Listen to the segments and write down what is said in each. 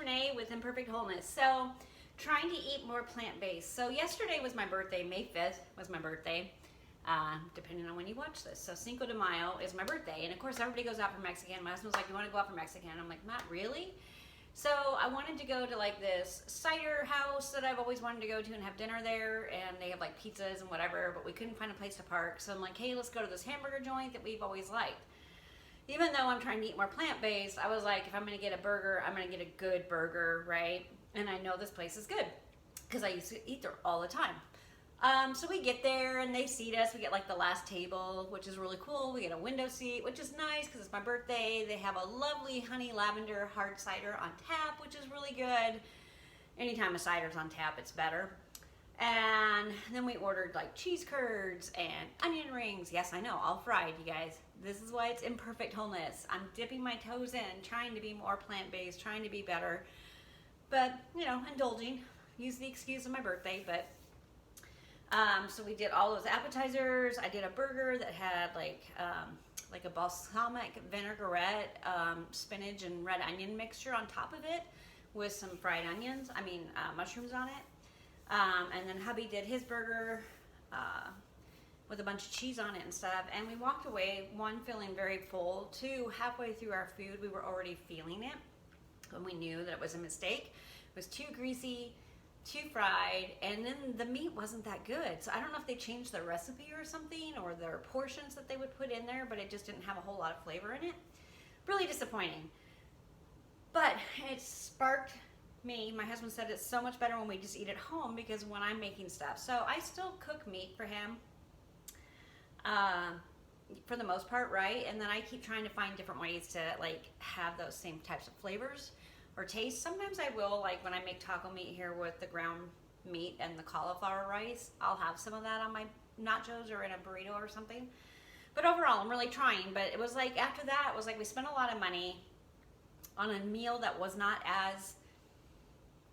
Renee with Imperfect Wholeness. So, trying to eat more plant-based. So, yesterday was my birthday. May 5th was my birthday, depending on when you watch this. So, Cinco de Mayo is my birthday. And of course, everybody goes out for Mexican. My husband's like, you want to go out for Mexican? I'm like, not really. So, I wanted to go to like this cider house that I've always wanted to go to and have dinner there. And they have like pizzas and whatever, but we couldn't find a place to park. So, I'm like, hey, let's go to this hamburger joint that we've always liked. Even though I'm trying to eat more plant-based, I was like, if I'm going to get a burger, I'm going to get a good burger, right? And I know this place is good because I used to eat there all the time. So we get there and they seat us. We get like the last table, which is really cool. We get a window seat, which is nice because it's my birthday. They have a lovely honey lavender hard cider on tap, which is really good. Anytime a cider's on tap, it's better. And then we ordered like cheese curds and onion rings. Yes, I know, all fried, you guys. This is why it's Imperfect Wholeness. I'm dipping my toes in, trying to be more plant-based, trying to be better. But, you know, indulging. Use the excuse of my birthday, but so we did all those appetizers. I did a burger that had like a balsamic vinaigrette, spinach and red onion mixture on top of it with some fried onions, mushrooms on it. And then hubby did his burger with a bunch of cheese on it and stuff. And we walked away, one, feeling very full, two, halfway through our food, we were already feeling it. And we knew that it was a mistake. It was too greasy, too fried, and then the meat wasn't that good. So I don't know if they changed their recipe or something, or their portions that they would put in there, but it just didn't have a whole lot of flavor in it. Really disappointing. But it sparked me. My husband said it's so much better when we just eat at home because when I'm making stuff. So I still cook meat for him. For the most part, right? And then I keep trying to find different ways to like have those same types of flavors or taste. Sometimes I will, like when I make taco meat here with the ground meat and the cauliflower rice, I'll have some of that on my nachos or in a burrito or something. But overall, I'm really trying. But it was like after that, it was like we spent a lot of money on a meal that was not as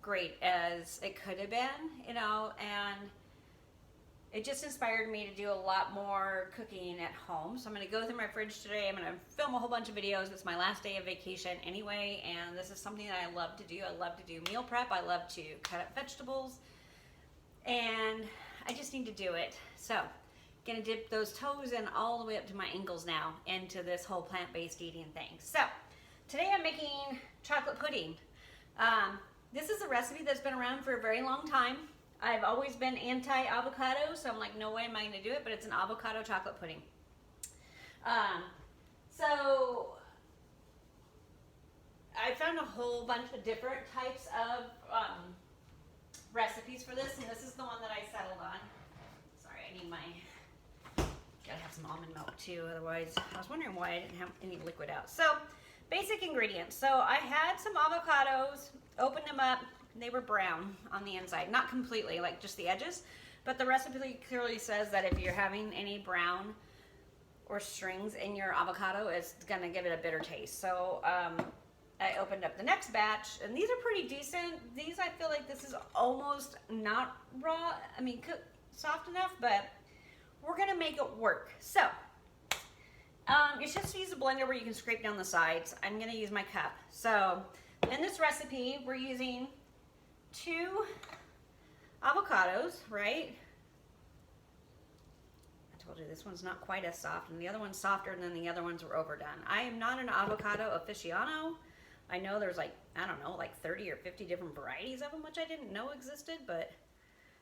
great as it could have been, you know, and it just inspired me to do a lot more cooking at home. So I'm going to go through my fridge today. I'm going to film a whole bunch of videos. It's my last day of vacation anyway, and this is something that I love to do. I love to do meal prep. I love to cut up vegetables, and I just need to do it. So going to dip those toes in all the way up to my ankles now into this whole plant-based eating thing. So today I'm making chocolate pudding. This is a recipe that's been around for a very long time. I've always been anti-avocado, so I'm like, no way am I going to do it, but it's an avocado chocolate pudding. So I found a whole bunch of different types of recipes for this, and this is the one that I settled on. Sorry, I need gotta have some almond milk too, otherwise I was wondering why I didn't have any liquid out. So basic ingredients. So I had some avocados, opened them up. They were brown on the inside, not completely, like just the edges, but the recipe clearly says that if you're having any brown or strings in your avocado, it's gonna give it a bitter taste. So I opened up the next batch, and these are pretty decent. These, I feel like this is almost not raw, soft enough, but we're gonna make it work. So you should use a blender where you can scrape down the sides. I'm gonna use my cup. So in this recipe, we're using 2 avocados, right? I told you this one's not quite as soft, and the other one's softer, and then the other ones were overdone. I am not an avocado aficionado. I know there's like 30 or 50 different varieties of them, which I didn't know existed, but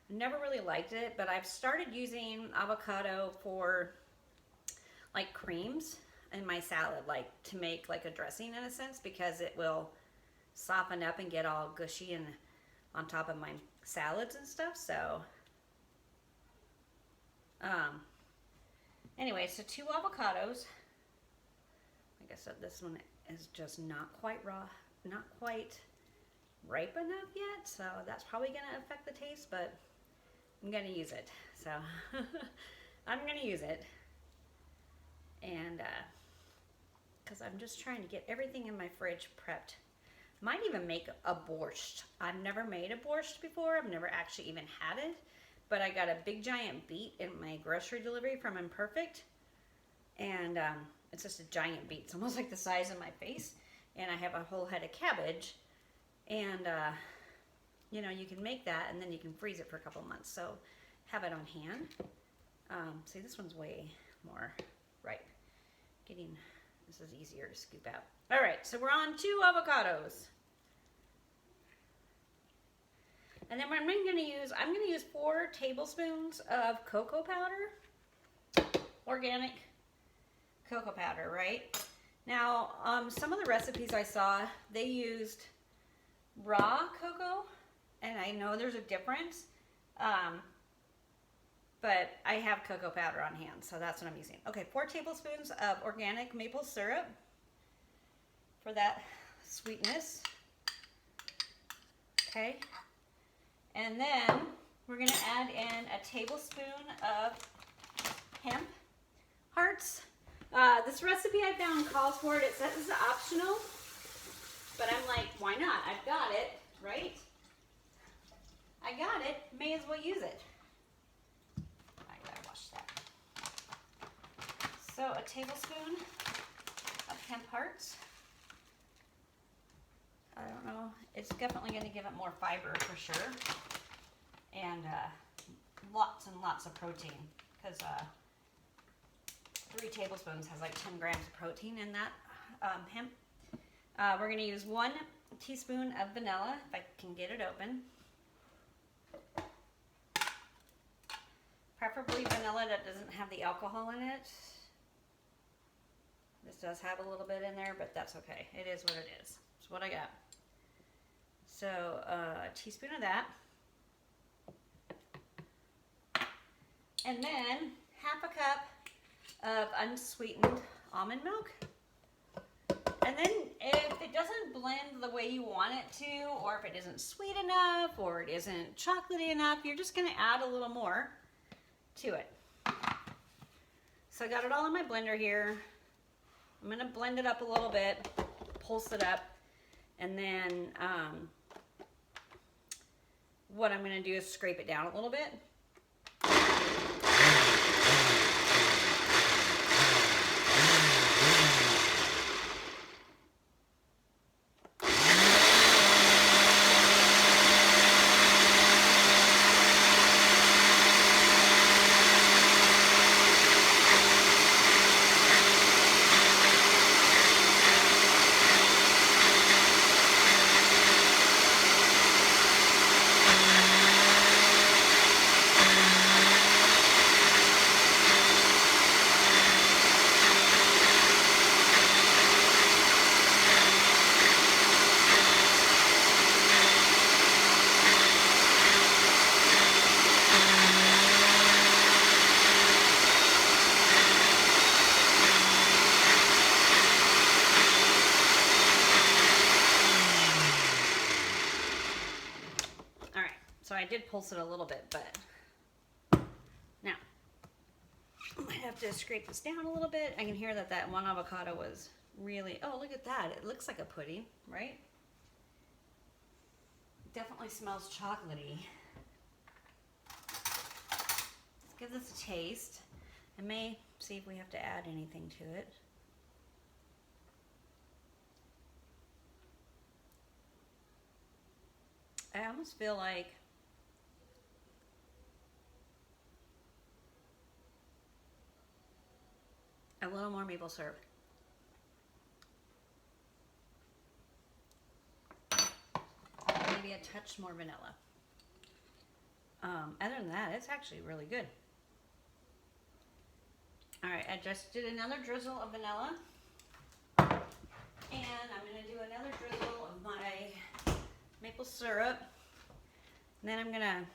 never really liked it. But I've started using avocado for like creams in my salad, like to make like a dressing in a sense, because it will soften up and get all gushy and on top of my salads and stuff. So anyway, so 2 avocados. Like I said, this one is just not quite raw, not quite ripe enough yet, so that's probably gonna affect the taste, but I'm gonna use it. So I'm gonna use it, and because I'm just trying to get everything in my fridge prepped. Might even make a borscht. I've never made a borscht before. I've never actually even had it, but I got a big giant beet in my grocery delivery from Imperfect, and it's just a giant beet. It's almost like the size of my face, and I have a whole head of cabbage, And, you know, you can make that and then you can freeze it for a couple months. So have it on hand. See, this one's way more ripe. This is easier to scoop out. All right, so we're on 2 avocados. And then what I'm going to use 4 tablespoons of cocoa powder, organic cocoa powder, right? Now, some of the recipes I saw, they used raw cocoa, and I know there's a difference, but I have cocoa powder on hand, so that's what I'm using. Okay, 4 tablespoons of organic maple syrup for that sweetness. Okay. And then we're going to add in a tablespoon of hemp hearts. This recipe I found calls for it. It says it's optional, but I'm like, why not? I've got it, right? I got it. May as well use it. I gotta wash that. So a tablespoon of hemp hearts. I don't know. It's definitely going to give it more fiber for sure. And lots and lots of protein. Because 3 tablespoons has like 10 grams of protein in that hemp. We're going to use 1 teaspoon of vanilla, if I can get it open. Preferably vanilla that doesn't have the alcohol in it. This does have a little bit in there, but that's okay. It is what it is. It's what I got. So a teaspoon of that. And then half a cup of unsweetened almond milk. And then if it doesn't blend the way you want it to, or if it isn't sweet enough, or it isn't chocolatey enough, you're just going to add a little more to it. So I got it all in my blender here. I'm going to blend it up a little bit, pulse it up, and then what I'm going to do is scrape it down a little bit. So I did pulse it a little bit, but now I might have to scrape this down a little bit. I can hear that that one avocado was really, oh, look at that. It looks like a pudding, right? Definitely smells chocolatey. Let's give this a taste. I may see if we have to add anything to it. I almost feel like a little more maple syrup. Maybe a touch more vanilla. Other than that, it's actually really good. All right, I just did another drizzle of vanilla. And I'm going to do another drizzle of my maple syrup. And then I'm going to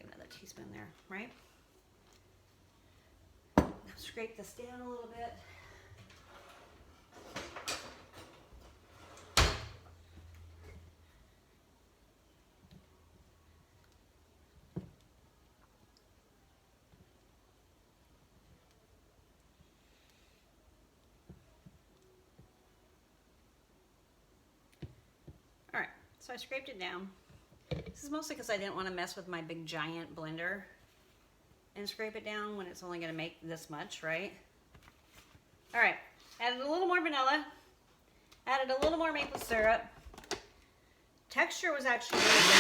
another teaspoon there, right? Scrape this down a little bit. All right, so I scraped it down. This is mostly because I didn't want to mess with my big giant blender and scrape it down when it's only going to make this much, right? All right, added a little more vanilla, added a little more maple syrup. Texture was actually really good.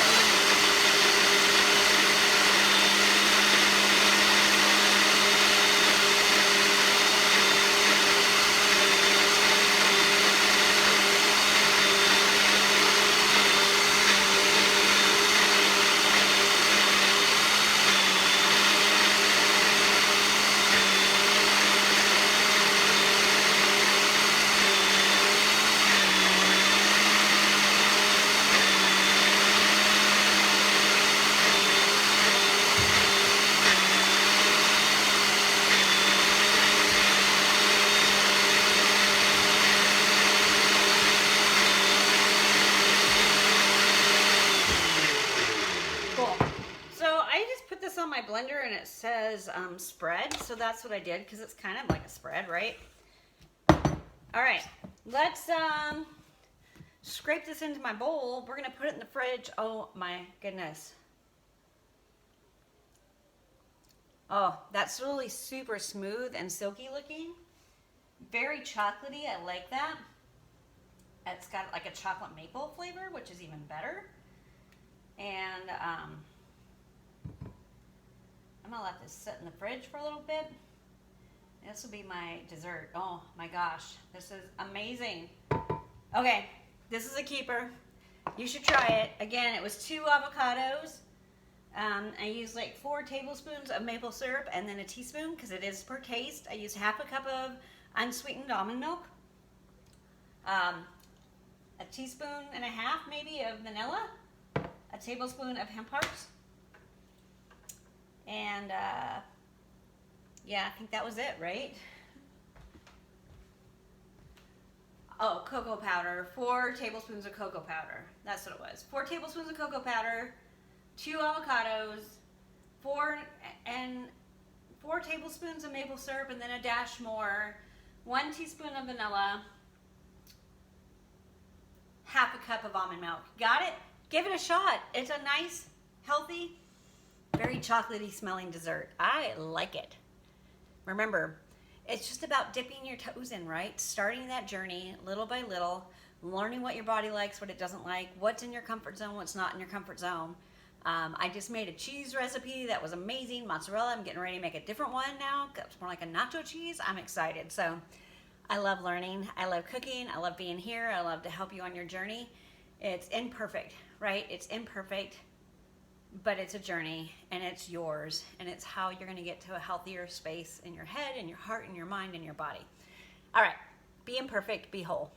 On my blender and it says spread, so that's what I did because it's kind of like a spread, right? All right, let's scrape this into my bowl. We're gonna put it in the fridge. Oh my goodness. Oh, that's really super smooth and silky looking. Very chocolatey, I like that. It's got like a chocolate maple flavor, which is even better. And I'm gonna let this sit in the fridge for a little bit. This will be my dessert. Oh my gosh, this is amazing. Okay, this is a keeper. You should try it. Again, it was 2 avocados. I used like 4 tablespoons of maple syrup and then a teaspoon because it is per taste. I used half a cup of unsweetened almond milk, a teaspoon and a half maybe of vanilla, a tablespoon of hemp hearts. And yeah, I think that was it, right? Oh, cocoa powder, 4 tablespoons of cocoa powder. That's what it was. 4 tablespoons of cocoa powder, 2 avocados, 4 tablespoons of maple syrup, and then a dash more, 1 teaspoon of vanilla, half a cup of almond milk. Got it? Give it a shot. It's a nice, healthy, very chocolatey smelling dessert. I like it. Remember, it's just about dipping your toes in, right? Starting that journey little by little, learning what your body likes, what it doesn't like, what's in your comfort zone, what's not in your comfort zone. I just made a cheese recipe that was amazing, mozzarella. I'm getting ready to make a different one now. It's more like a nacho cheese. I'm excited. So I love learning. I love cooking. I love being here. I love to help you on your journey. It's imperfect, right? It's imperfect, but it's a journey and it's yours, and it's how you're going to get to a healthier space in your head and your heart and your mind and your body. All right, be imperfect, be whole.